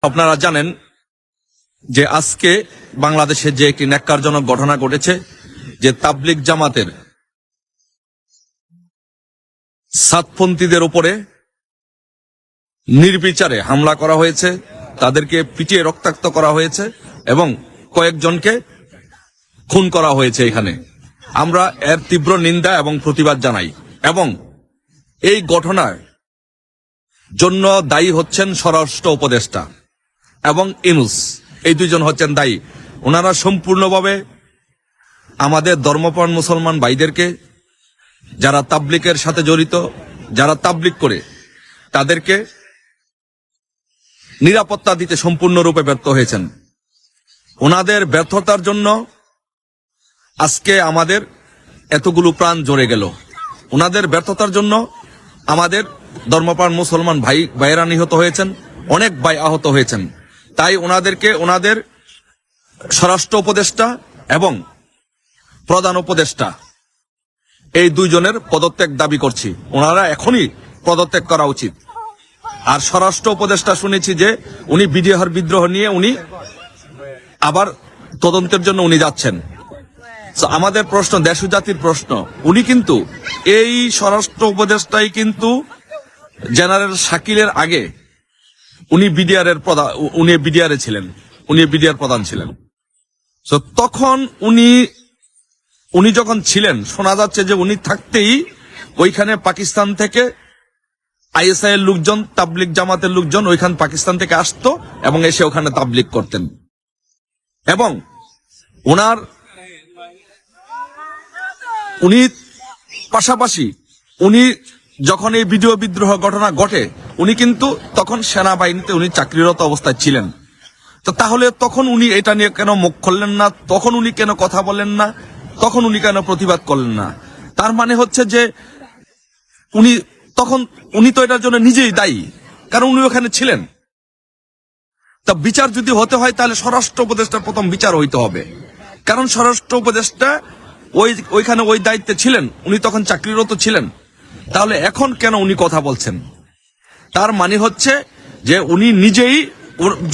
আপনারা জানেন যে আজকে বাংলাদেশে যে একটি ন্যাক্কারজনক ঘটনা ঘটেছে, যে তাবলিগ জামাতের সাতপন্থীদের উপরে নির্বিচারে হামলা করা হয়েছে, তাদেরকে পিটিয়ে রক্তাক্ত করা হয়েছে এবং কয়েকজনকে খুন করা হয়েছে। এখানে আমরা এর তীব্র নিন্দা এবং প্রতিবাদ জানাই এবং এই ঘটনার জন্য দায়ী হচ্ছেন স্বরাষ্ট্র উপদেষ্টা এবং ইউনূস, এই দুইজন হচ্ছেন দায়ী। ওনারা সম্পূর্ণভাবে আমাদের ধর্মপ্রাণ মুসলমান ভাইদেরকে, যারা তাবলিগের সাথে জড়িত, যারা তাবলিগ করে, তাদেরকে নিরাপত্তা দিতে সম্পূর্ণরূপে ব্যর্থ হয়েছেন। ওনাদের ব্যর্থতার জন্য আজকে আমাদের এতগুলো প্রাণ ঝরে গেল। ওনাদের ব্যর্থতার জন্য আমাদের ধর্মপ্রাণ মুসলমান ভাইয়েরা নিহত হয়েছেন, অনেক ভাই আহত হয়েছেন। তাই ওনাদেরকে, ওনাদের স্বরাষ্ট্র উপদেষ্টা এবং প্রধান উপদেষ্টা, এই দুইজনের পদত্যাগ দাবি করছি। ওনারা এখনই পদত্যাগ করা উচিত। আর স্বরাষ্ট্র উপদেষ্টা শুনেছি যে উনি বিডিআর বিদ্রোহ নিয়ে উনি আবার তদন্তের জন্য উনি যাচ্ছেন। আমাদের প্রশ্ন, দেশ ও জাতির প্রশ্ন, উনি কিন্তু এই স্বরাষ্ট্র উপদেষ্টাই কিন্তু জেনারেল শাকিলের আগে উনি বিডিআরের প্রধান, উনি বিডিআরে ছিলেন, উনি বিডিআর প্রধান ছিলেন। তখন উনি যখন ছিলেন, শোনা যাচ্ছে যে উনি থাকতেই ওইখানে পাকিস্তান থেকে আইএসআই এর লোকজন, তাবলিগ জামাতের লোকজন ওইখান পাকিস্তান থেকে আসতো এবং এসে ওখানে তাবলিগ করতেন। এবং উনি পাশাপাশি উনি যখন এই ভিডিও বিদ্রোহ ঘটনা ঘটে, উনি কিন্তু তখন সেনাবাহিনীতে উনি চাকরিরত অবস্থায় ছিলেন। তো তাহলে তখন উনি এটা নিয়ে কেন মুখ খুললেন না? তখন উনি কেন কথা বলেন না? তখন উনি কেন প্রতিবাদ করলেন না? তার মানে হচ্ছে যে উনি তো এটার জন্য নিজেই দায়ী, কারণ উনি ওখানে ছিলেন। তা বিচার যদি হতে হয় তাহলে স্বরাষ্ট্র উপদেষ্টার প্রথম বিচার হইতে হবে, কারণ স্বরাষ্ট্র উপদেষ্টা ওইখানে ওই দায়িত্বে ছিলেন, উনি তখন চাকরিরত ছিলেন। তাহলে এখন কেন উনি কথা বলছেন? তার মানে হচ্ছে যে উনি নিজেই,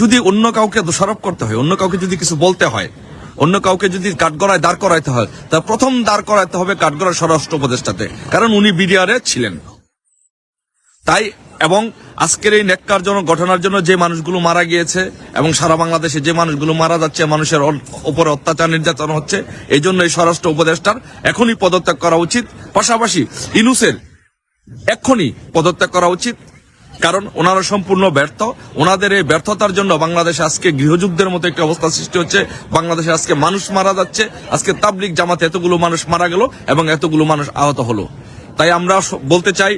যদি অন্য কাউকে দোষারোপ করতে হয়, অন্য কাউকে যদি কিছু বলতে হয়, অন্য কাউকে যদি কাঠগড়ায় দাঁড় করাইতে হয়, তা প্রথম দাঁড় করাইতে হবে কাঠগড়ার স্বরাষ্ট্র উপদেষ্টাতে, কারণ উনি বিডিআরে ছিলেন। তাই এবং আজকের এই ন্যাক্কারজনক ঘটনার জন্য যে মানুষগুলো মারা গিয়েছে এবং সারা বাংলাদেশে যে মানুষগুলো মারা যাচ্ছে, মানুষের উপরে অত্যাচার নির্যাতন হচ্ছে, এই জন্য এই স্বরাষ্ট্র উপদেষ্টার এখনই পদত্যাগ করা উচিত। পাশাপাশি ইউনূসের এখনই পদত্যাগ করা উচিত, কারণ ওনারা সম্পূর্ণ ব্যর্থ। ওনাদের এই ব্যর্থতার জন্য বাংলাদেশে আজকে গৃহযুদ্ধের মতো একটা অবস্থা সৃষ্টি হচ্ছে। বাংলাদেশে আজকে মানুষ মারা যাচ্ছে, আজকে তাবলিগ জামাতে এতগুলো মানুষ মারা গেল এবং এতগুলো মানুষ আহত হলো। তাই আমরা বলতে চাই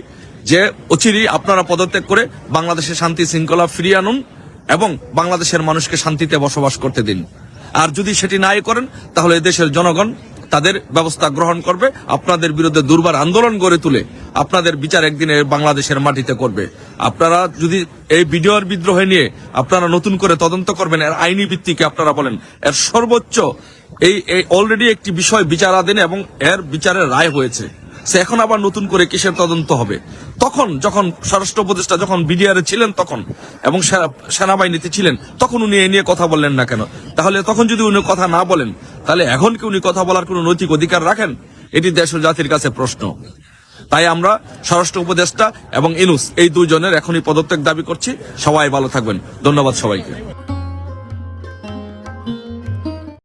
যে অচিরেই আপনারা পদত্যাগ করে বাংলাদেশে শান্তি শৃঙ্খলা ফিরিয়ে আনুন এবং বাংলাদেশের মানুষকে শান্তিতে বসবাস করতে দিন। আর যদি সেটি নাই করেন, তাহলে দেশের জনগণ তাদের ব্যবস্থা গ্রহণ করবে, আপনাদের বিরুদ্ধে দুর্বার আন্দোলন গড়ে তুলে আপনাদের বিচার একদিনে বাংলাদেশের মাটিতে করবে। আপনারা যদি এই বিডিআর বিদ্রোহ নিয়ে আপনারা নতুন করে তদন্ত করবেন, এর আইনি ভিত্তিকে আপনারা বলেন, এর সর্বোচ্চ এই অলরেডি একটি বিষয় বিচারাধীন এবং এর বিচারের রায় হয়েছে, সে এখন আবার নতুন করে কিসের তদন্ত হবে? তখন যখন স্বরাষ্ট্র উপদেষ্টা যখন বিডিআরে ছিলেন তখন এবং সেনাবাহিনীতে ছিলেন, তখন উনি এ নিয়ে কথা বললেন না কেন? তাহলে তখন যদি উনি কথা না বলেন, তাহলে এখন কি উনি কথা বলার কোন নৈতিক অধিকার রাখেন? এটি দেশ ও জাতির কাছে প্রশ্ন। তাই আমরা স্বরাষ্ট্র উপদেষ্টা এবং ইউনূস, এই দুইজনের এখনই পদত্যাগ দাবি করছি। সবাই ভালো থাকবেন। ধন্যবাদ সবাইকে।